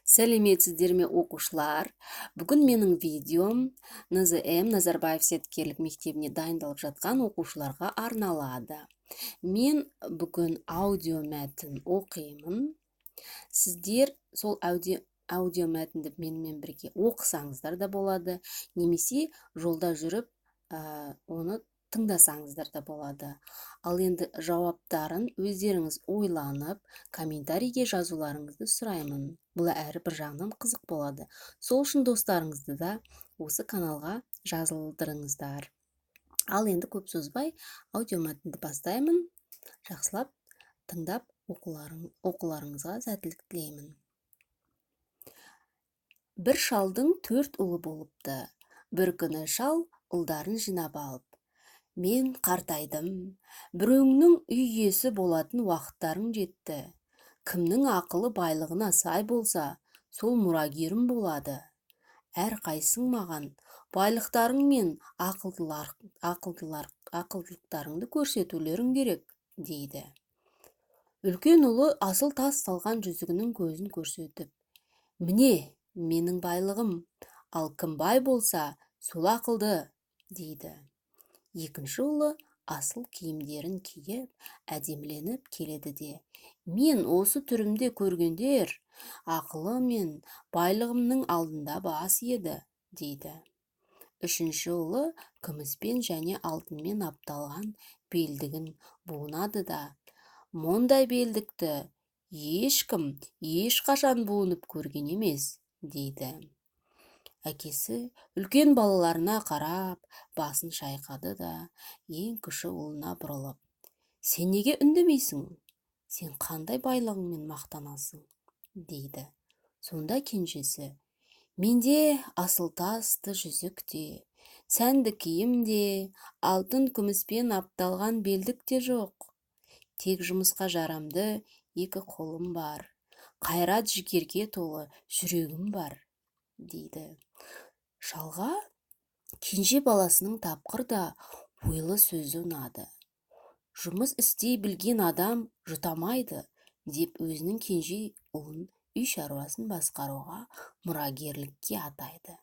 Сәлеметсіздер ме оқушылар? Бүгін менің видеом НЗМ Назарбаев зияткерлік мектебіне дайындалып жатқан оқушыларға арналады. Мен бүгін аудио мәтін оқимын. Сіздер сол аудио мәтінді менімен бірге оқысаңыздар да болады, немесе жолда жүріп оны тыңдасаңыздар да болады. Ал енді жауаптарын өздеріңіз ойланып, комментарийге жазуларыңызды сұраймын. Бұл әрбір жағынан қызық болады. Сол үшін достарыңызды да осы каналға жазылдырыңыздар. Ал енді көп созбай аудио мәтінді бастаймын. Жақсылап тыңдап оқуларыңызға сәттілік тілеймін. Бір шалдың 4 ұлы болыпты. Бір күні шал ұлдарын жинап алып: "Мен қартайдым, біреуіңнің үй иесі болатын уақыттарың жетті. Кімнің ақылы байлығына сай болса, сол мұрагерім болады. Әрқайсың маған байлықтарың мен ақылдылықтарыңды көрсетулерің керек", дейді. Үлкен ұлы асыл тас салған жүзігінің көзін көрсетіп: "Міне, менің байлығым, ал кім бай болса, сол ақылды", дейді. Екінші ұлы асыл киімдерін киіп, әдеміленіп келеді де: "Мен осы түрімде көргендер, ақылы мен байлығымның алдында бас еді", дейді. Үшінші ұлы күміспен және алтынмен апталған белдігін буынады да: "Мұндай белдікті ешкім ешқашан буынып көрген емес", дейді. Әкесі үлкен балаларына қарап, басын шайқады да, ең кіші ұлына бұрылып: "Сен неге үндемейсің? Сен қандай байлығыңмен мақтанасың?", дейді. Сонда кенжесі: "Менде асыл тасты жүзік те, сәнді киім де, алтын күміспен апталған белдік те жоқ. Тек жұмысқа жарамды 2 қолым бар, қайрат жігерге толы жүрегім бар", дейді. Шалға кенже баласының тапқыр да ойлы сөзі ұнады. "Жұмыс істей білген адам жұтамайды", деп өзінің кенже ұлын үй шаруасын басқаруға, мұрагерлікке атайды.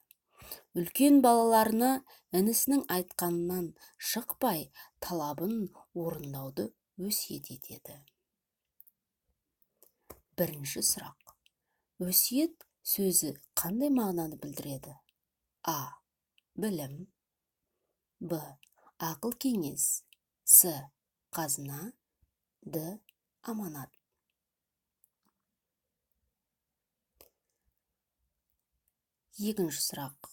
Үлкен балаларына інісінің айтқанынан шықпай, талабын орындауды өсиет етеді. Бірінші сұрақ: өсиет сөзі қандай мағынаны білдіреді? А. Білім. Б. Ақыл кеңес. С. Қазына. Д. Аманат. Екінші сұрақ: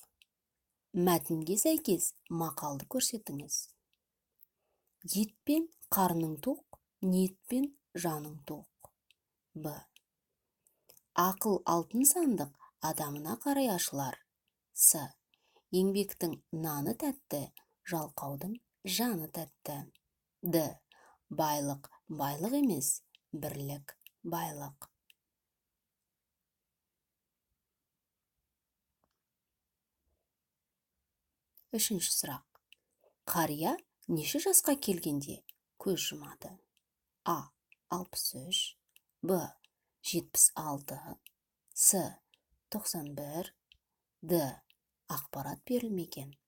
мәтінге сәйкес мақалды көрсетіңіз. Етпен қарның тоқ, ниетпен жаның тоқ. Б. Ақыл алтын сандық, адамына қарай ашылар. С. Еңбектің наны тәтті, жалқаудың жаны тәтті. Д. Байлық байлық емес, бірлік байлық. Үшінші сұрақ: қария неше жасқа келгенде көз жұмады? А. 63. Б. 76. С. 91. Д. Ақпарат берілмеген.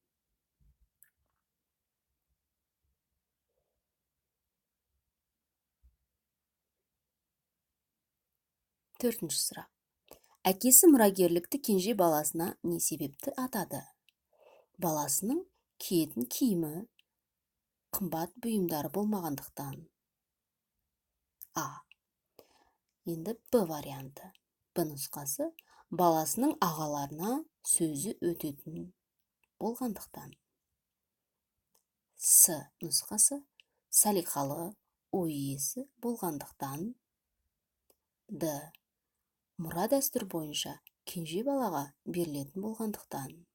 Төртінші сұрақ: әкесі мұрагерлікті кенже баласына не себепті атады? Баласының киетін киімі, қымбат бұйымдары болмағандықтан. А. Енді Б варианты. Б нұсқасы: баласының ағаларына сөзі өтетін болғандықтан. С нұсқасы: салиқалы, ой иесі болғандықтан. Д. Мұра дәстүр бойынша кенже балаға берілетін болғандықтан.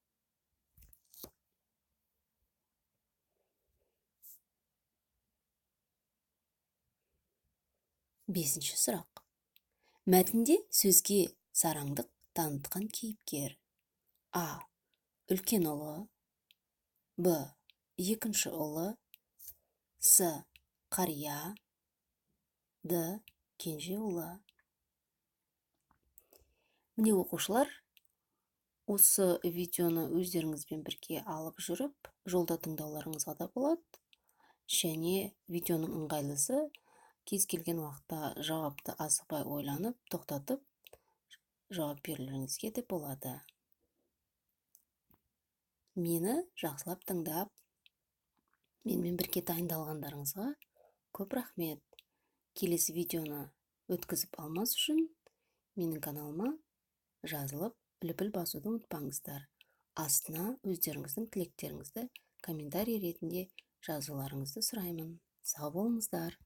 Бесінші сұрақ: мәтінде сөзге сараңдық танытқан кейіпкер. А. Үлкен ұлы. Б. Екінші ұлы. С. Қария. Д. Кенже ұлы. Міне оқушылар, осы видеоны өздеріңізбен бірге алып жүріп, жолда тыңдауларыңызға да болады. Және видеоның ыңғайлысы кез келген уақытта жауапты асықпай ойланып, тоқтатып, жауап берулеріңізге де болады. Мені жақсылап тыңдап, менімен бірге дайындалғандарыңызға көп рахмет. Келесі видеоны өткізіп алмас үшін менің каналыма жазылып, лүпіл басуды ұмытпаңыздар. Астына өздеріңіздің тілектеріңізді комментарий ретінде жазуларыңызды сұраймын. Сау болыңыздар.